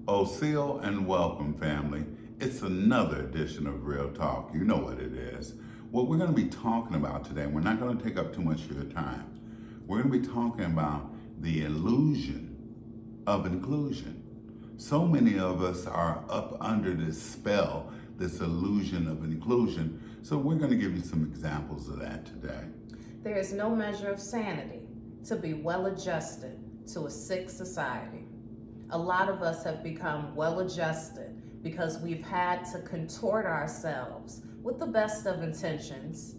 Oseo and welcome, family. It's another edition of Real Talk. You know what it is. What we're going to be talking about today, we're not going to take up too much of your time. We're going to be talking about the illusion of inclusion. So many of us are up under this spell, this illusion of inclusion. So we're going to give you some examples of that today. There is no measure of sanity to be well adjusted to a sick society. A lot of us have become well adjusted because we've had to contort ourselves with the best of intentions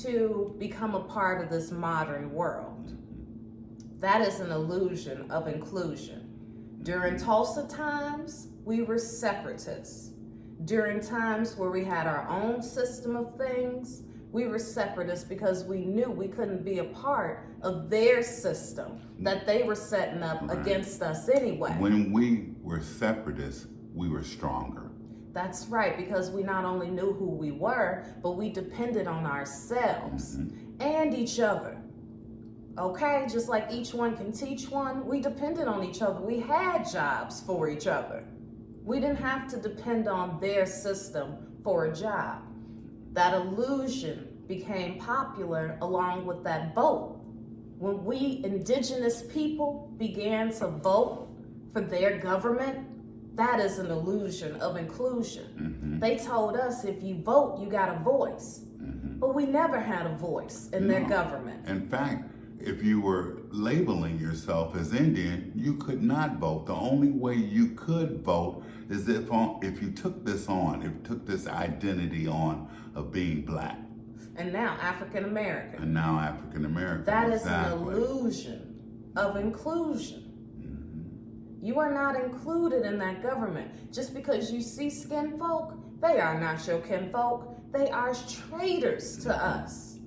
to become a part of this modern world. That is an illusion of inclusion. During Tulsa times, we were separatists. During times where we had our own system of things, we were separatists because we knew we couldn't be a part of their system that they were setting up against us anyway. When we were separatists, we were stronger. That's right, because we not only knew who we were, but we depended on ourselves and each other. Okay, just like each one can teach one, we depended on each other. We had jobs for each other. We didn't have to depend on their system for a job. That illusion became popular along with that vote. When we indigenous people began to vote for their government, that is an illusion of inclusion. They told us if you vote, you got a voice. But we never had a voice in their government. In fact, if you were labeling yourself as Indian, you could not vote. The only way you could vote is if you took this identity on of being black. And now African American. That is an illusion of inclusion. You are not included in that government. Just because you see skin folk, they are not your kinfolk. They are traitors to us.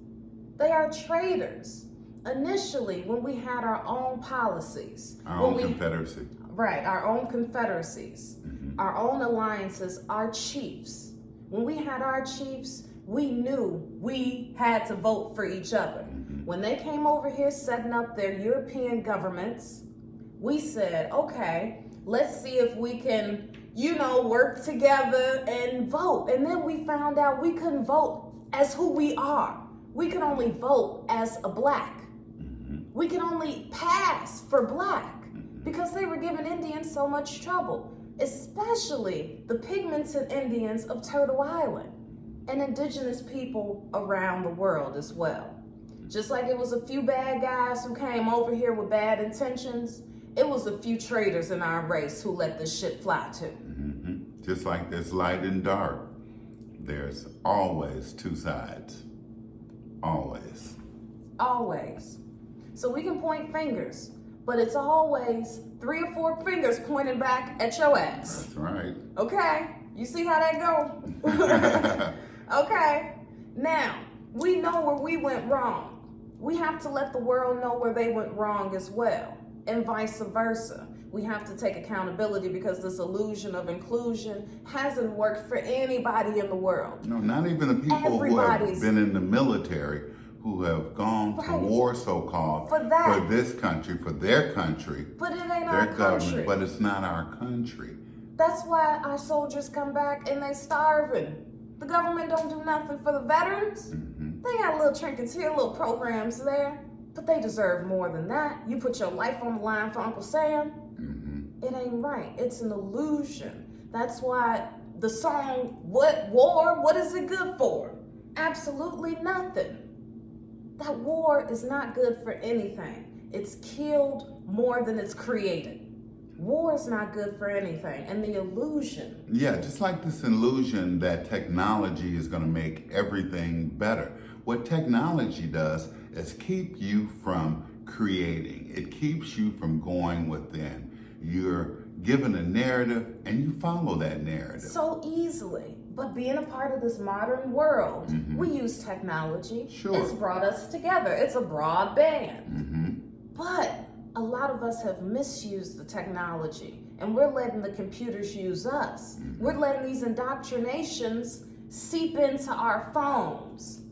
They are traitors. Initially, when we had our own policies. Our own confederacy. Right, our own confederacies, our own alliances, our chiefs. When we had our chiefs, we knew we had to vote for each other. When they came over here setting up their European governments, we said, okay, let's see if we can, work together and vote. And then we found out we couldn't vote as who we are. We could only vote as a black. We can only pass for black because they were giving Indians so much trouble, especially the pigmented Indians of Turtle Island and indigenous people around the world as well. Just like it was a few bad guys who came over here with bad intentions, it was a few traitors in our race who let this shit fly too. Just like there's light and dark, there's always two sides. Always. Always. So we can point fingers, but it's always 3 or 4 fingers pointing back at your ass. That's right. Okay, you see how that go? Okay, now, we know where we went wrong. We have to let the world know where they went wrong as well, and vice versa. We have to take accountability because this illusion of inclusion hasn't worked for anybody in the world. No, not even the people who have been in the military, who have gone to war, so-called, for this country, for their country. But it ain't our country. But it's not our country. That's why our soldiers come back and they starving. The government don't do nothing for the veterans. They got little trinkets here, little programs there, but they deserve more than that. You put your life on the line for Uncle Sam. It ain't right. It's an illusion. That's why the song, what is it good for? Absolutely nothing. That war is not good for anything. It's killed more than it's created. War is not good for anything. And the illusion. Yeah, just like this illusion that technology is going to make everything better. What technology does is keep you from creating. It keeps you from going within. You're given a narrative and you follow that narrative. So easily. But being a part of this modern world, we use technology. Sure. It's brought us together. It's a broadband. But a lot of us have misused the technology and we're letting the computers use us. We're letting these indoctrinations seep into our phones.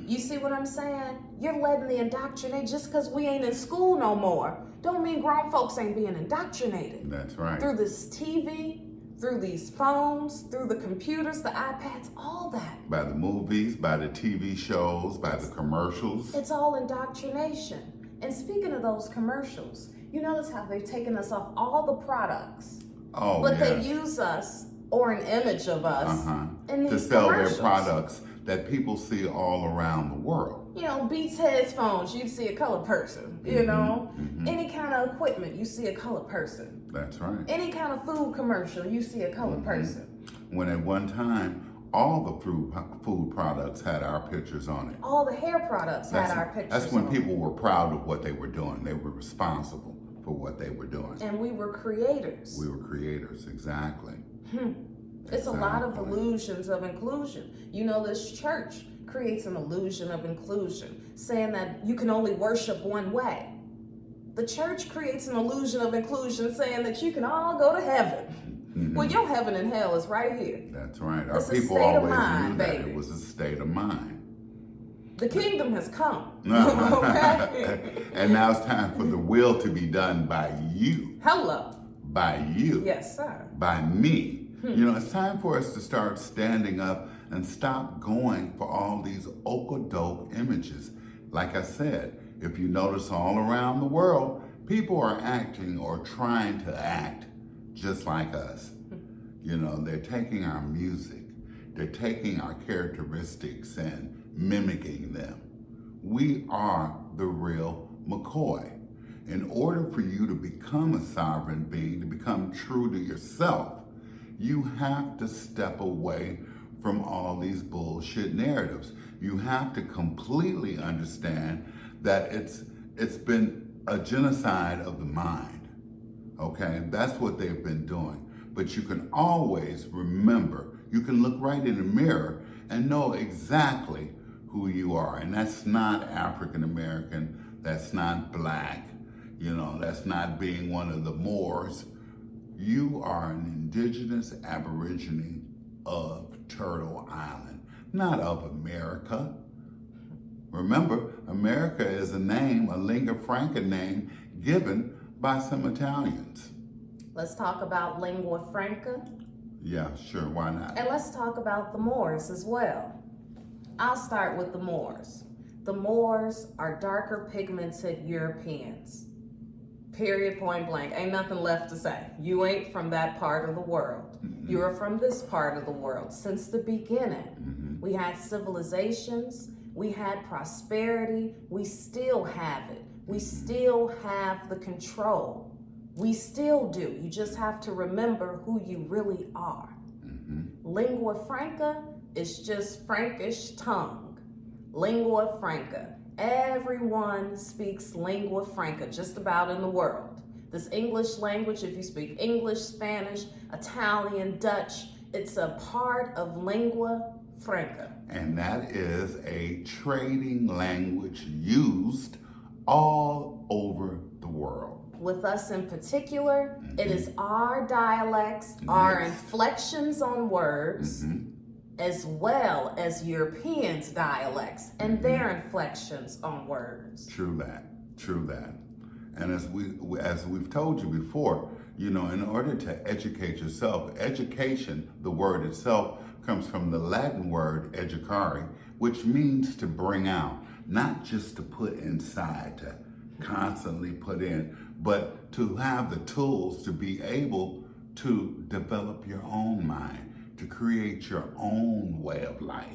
You see what I'm saying? You're letting the indoctrinate just because we ain't in school no more. Don't mean grown folks ain't being indoctrinated. That's right. Through this TV, through these phones, through the computers, the iPads, all that. By the movies, by the TV shows, by the commercials. It's all indoctrination. And speaking of those commercials, you notice how they've taken us off all the products. Oh, but yes. they use us or an image of us in these to sell their commercials. products that people see all around the world. You know, Beats headphones, you see a colored person. You know, any kind of equipment, you see a colored person. That's right. Any kind of food commercial, you see a colored person. When at one time, all the food products had our pictures on it. All the hair products had our pictures. That's when on people were proud of what they were doing. They were responsible for what they were doing. And we were creators. We were creators, exactly. It's a lot of illusions of inclusion. You know, this church creates an illusion of inclusion, saying that you can only worship one way. The church creates an illusion of inclusion, saying that you can all go to heaven. Well, your heaven and hell is right here. That's right. Our It's a people state of always mind, knew that baby. it was a state of mind. The kingdom has come. Okay? And now it's time for the will to be done by you. Hello. By you. Yes, sir. By me. You know, it's time for us to start standing up and stop going for all these okie-doke images. Like I said, if you notice all around the world, people are acting or trying to act just like us. You know, they're taking our music, they're taking our characteristics and mimicking them. We are the real McCoy. In order for you to become a sovereign being, to become true to yourself, you have to step away from all these bullshit narratives. You have to completely understand that it's been a genocide of the mind. Okay, that's what they've been doing. But you can always remember, you can look right in the mirror and know exactly who you are. And that's not African American, that's not black, you know, that's not being one of the Moors. You are an indigenous aborigine of Turtle Island, not of America. Remember, America is a name, a lingua franca name given by some Italians. Let's talk about lingua franca. Yeah, sure, why not? And let's talk about the Moors as well. I'll start with the Moors. The Moors are darker pigmented Europeans. Period, point blank. Ain't nothing left to say. You ain't from that part of the world. You're from this part of the world. Since the beginning, we had civilizations, we had prosperity, we still have it. We still have the control. We still do. You just have to remember who you really are. Lingua franca is just Frankish tongue. Lingua franca. Everyone speaks lingua franca just about in the world. This English language, if you speak English, Spanish, Italian, Dutch, it's a part of lingua franca. And that is a trading language used all over the world. With us in particular, it is our dialects, our inflections on words, as well as Europeans' dialects and their inflections on words. True that, true that. And as we've told you before, you know, in order to educate yourself, education, the word itself, comes from the Latin word educare, which means to bring out, not just to put inside, to constantly put in, but to have the tools to be able to develop your own mind, to create your own way of life,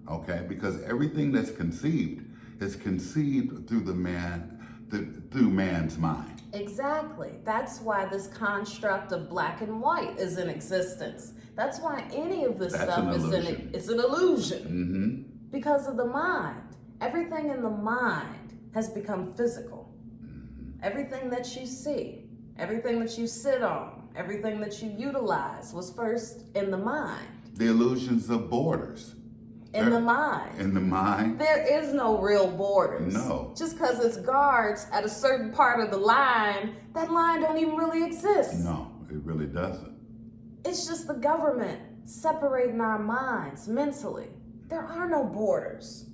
okay? Because everything that's conceived is conceived through through man's mind. Exactly. That's why this construct of black and white is in existence. That's why any of this stuff is it's an illusion. Because of the mind. Everything in the mind has become physical. Everything that you see, everything that you sit on, everything that you utilize was first in the mind. The illusions of borders. In the mind. In the mind. There is no real borders. No. Just because it's guards at a certain part of the line, that line don't even really exist. No, it really doesn't. It's just the government separating our minds mentally. There are no borders.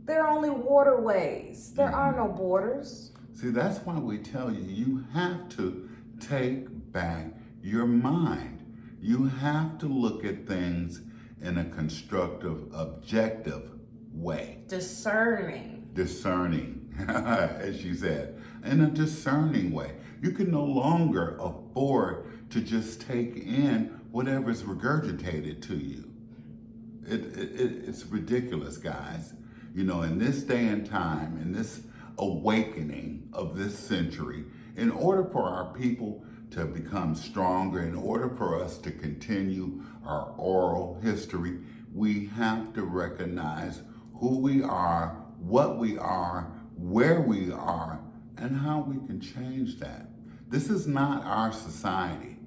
There are only waterways. There are no borders. See, that's why we tell you, you have to take back your mind. You have to look at things in a constructive, objective way. Discerning, as she said, in a discerning way. You can no longer afford to just take in whatever's regurgitated to you. It's ridiculous, guys. You know, in this day and time, in this awakening of this century, in order for our people to become stronger, in order for us to continue our oral history, we have to recognize who we are, what we are, where we are, and how we can change that. This is not our society.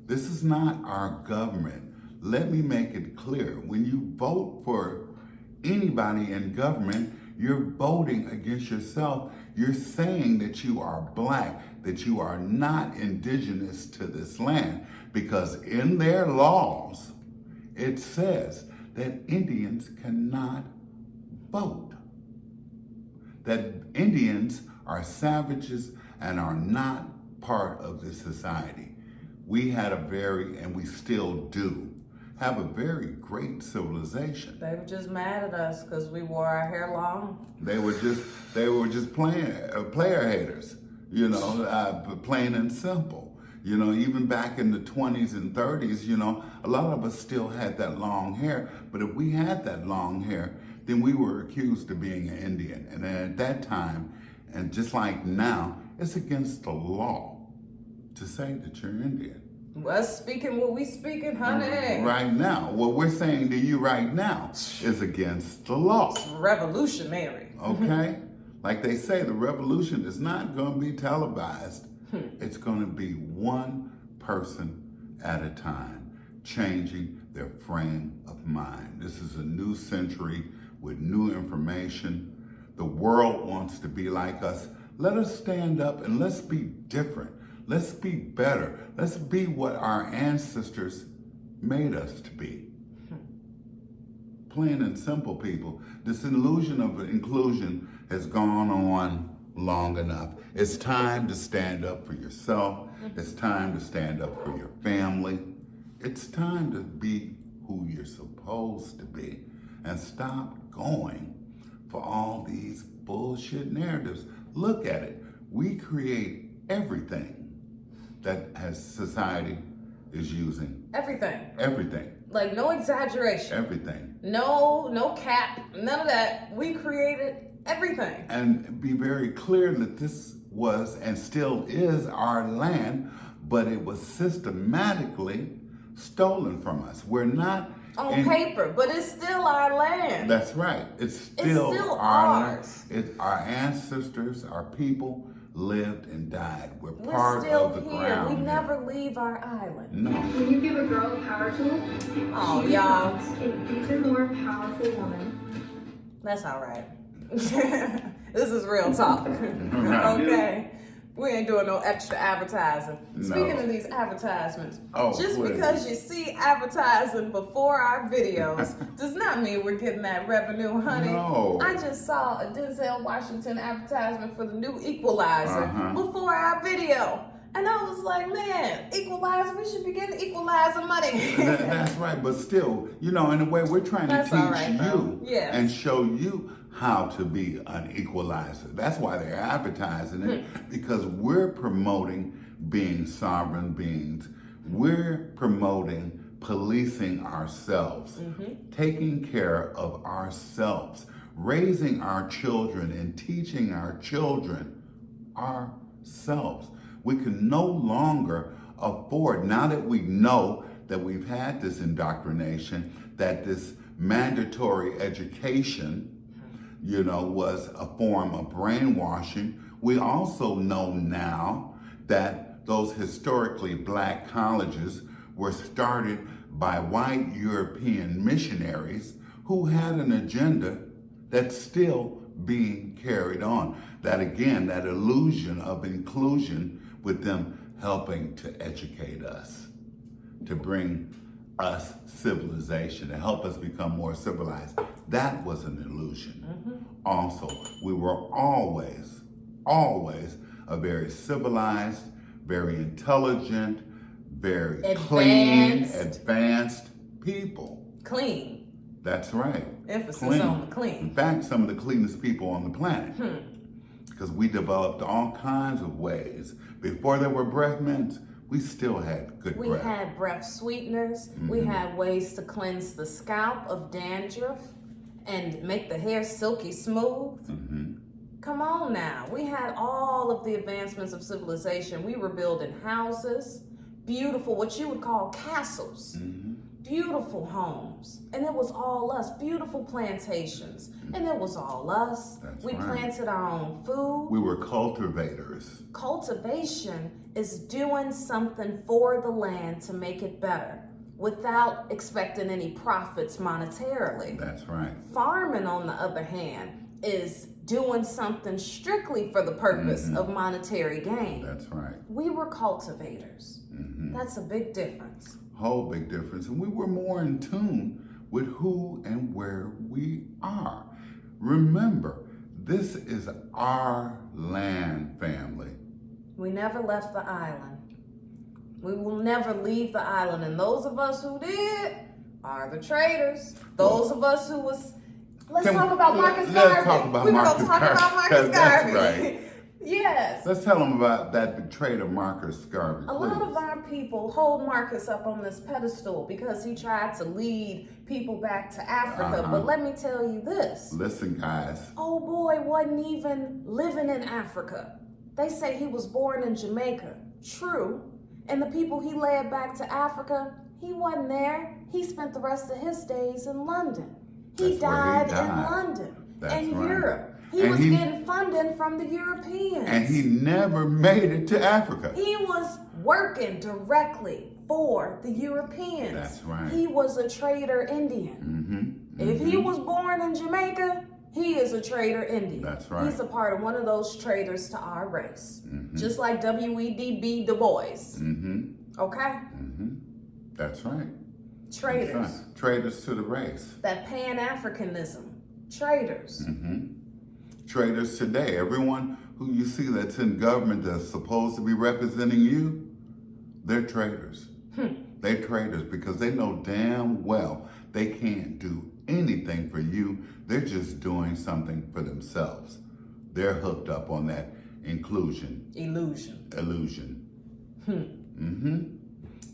This is not our government. Let me make it clear. When you vote for anybody in government, you're voting against yourself. You're saying that you are black, that you are not indigenous to this land, because in their laws, it says that Indians cannot vote. That Indians are savages and are not part of this society. We had and we still do, have a very great civilization. They were just mad at us because we wore our hair long. They were just player haters, you know, plain and simple. You know, even back in the 20s and 30s, you know, a lot of us still had that long hair. But if we had that long hair, then we were accused of being an Indian. And then at that time, and just like now, it's against the law to say that you're Indian. Us speaking what we speaking, honey. Right now. What we're saying to you right now is against the law. It's revolutionary. Okay? Like they say, the revolution is not going to be televised. It's going to be one person at a time, changing their frame of mind. This is a new century with new information. The world wants to be like us. Let us stand up and let's be different. Let's be better. Let's be what our ancestors made us to be. Plain and simple, people. This illusion of inclusion has gone on long enough. It's time to stand up for yourself. It's time to stand up for your family. It's time to be who you're supposed to be and stop going for all these bullshit narratives. Look at it. We create everything that society is using. Everything. Like no exaggeration. Everything. No cap, none of that. We created everything. And be very clear that this was and still is our land, but it was systematically stolen from us. We're not on paper, but it's still our land. That's right. It's still ours. Land. Our ancestors, our people lived and died. We're part still of the here. ground. We never leave our island. No. When you give a girl a power tool, oh y'all, an even more powerful woman. That's all right. This is real talk. Okay. We ain't doing no extra advertising. No. Speaking of these advertisements, just please. because you see advertising before our videos does not mean we're getting that revenue, honey. No. I just saw a Denzel Washington advertisement for the new Equalizer before our video. And I was like, man, Equalizer, we should be getting Equalizer money. That's right, but still, you know, in a way, we're trying to teach you and show you how to be an equalizer. That's why they're advertising it, because we're promoting being sovereign beings. We're promoting policing ourselves, taking care of ourselves, raising our children and teaching our children ourselves. We can no longer afford, now that we know that we've had this indoctrination, that this mandatory education, you know, was a form of brainwashing. We also know now that those historically black colleges were started by white European missionaries who had an agenda that's still being carried on. That again, that illusion of inclusion with them helping to educate us, to bring us civilization, to help us become more civilized. That was an illusion. Also, we were always a very civilized, very intelligent, very clean, advanced people. Clean. That's right. Emphasis on the clean. In fact, some of the cleanest people on the planet. Because we developed all kinds of ways. Before there were breath mints, we still had good breath. We had breath sweeteners. We had ways to cleanse the scalp of dandruff and make the hair silky smooth. Come on now. We had all of the advancements of civilization. We were building houses, beautiful, what you would call castles, beautiful homes. And it was all us, beautiful plantations. And it was all us. We planted our own food. We were cultivators. Cultivation is doing something for the land to make it better without expecting any profits monetarily. That's right. Farming, on the other hand, is doing something strictly for the purpose of monetary gain. That's right. We were cultivators. That's a big difference. Whole big difference. And we were more in tune with who and where we are. Remember, this is our land, family. We never left the island. We will never leave the island. And those of us who did are the traitors. Those of us who was... Let's talk about Marcus Garvey. Let's talk about We're going Marcus to talk Garvey. about Marcus That's Garvey. right. Yes. Let's tell them about that traitor Marcus Garvey. A lot of our people hold Marcus up on this pedestal because he tried to lead people back to Africa. But let me tell you this. Listen, guys. Oh boy, wasn't even living in Africa. They say he was born in Jamaica. True. And the people he led back to Africa, he wasn't there. He spent the rest of his days in London. He died in London and Europe. He was getting funding from the Europeans. And he never made it to Africa. He was working directly for the Europeans. That's right. He was a trader Indian. If he was born in Jamaica, he is a trader Indian. That's right. He's a part of one of those traders to our race. Just like W.E.B. Du Bois. Okay? That's right. Traders. That's right. Traders to the race. That Pan-Africanism. Traders. Traders today. Everyone who you see that's in government that's supposed to be representing you, they're traders. They're traders because they know damn well they can't do anything for you. They're just doing something for themselves. They're hooked up on that illusion.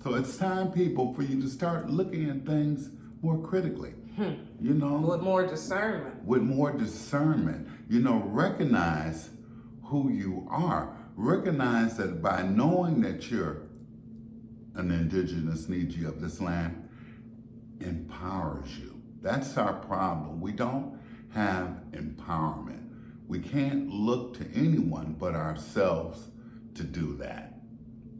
So it's time, people, for you to start looking at things more critically. You know, with more discernment. With more discernment. You know, recognize who you are. Recognize that by knowing that you're an indigenous Neji of this land empowers you. That's our problem. We don't have empowerment. We can't look to anyone but ourselves to do that.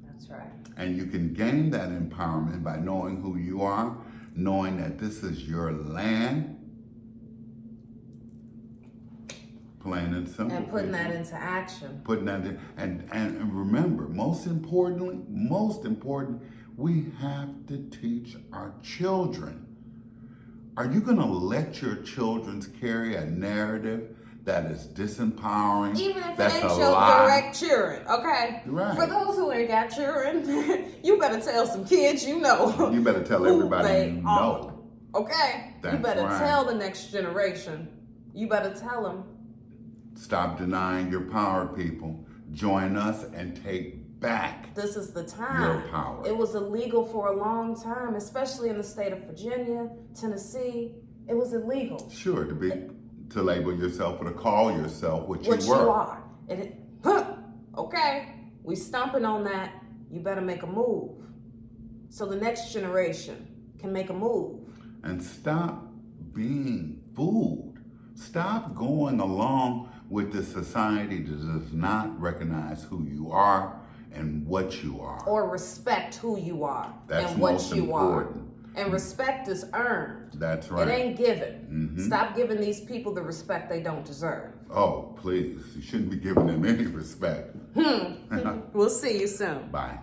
That's right. And you can gain that empowerment by knowing who you are, knowing that this is your land, plain and simple. And putting that into action. Putting that in, and remember, most important, we have to teach our children. Are you going to let your children carry a narrative that is disempowering? Even if that's it ain't a your lie? direct children, okay? Right. For those who ain't got children, you better tell some kids you know. You better tell everybody you know. Okay? That's you better right. tell the next generation. You better tell them. Stop denying your power, people. Join us and take back this is the time. Your power. It was illegal for a long time, especially in the state of Virginia, Tennessee. It was illegal. Sure, to label yourself or to call yourself what you were. What you are. Okay, we stomping on that. You better make a move. So the next generation can make a move. And stop being fooled. Stop going along with the society that does not recognize who you are and what you are. Or respect who you are That's and what most you important. are. And respect is earned. That's right. It ain't given. Stop giving these people the respect they don't deserve. Oh, please. You shouldn't be giving them any respect. We'll see you soon. Bye.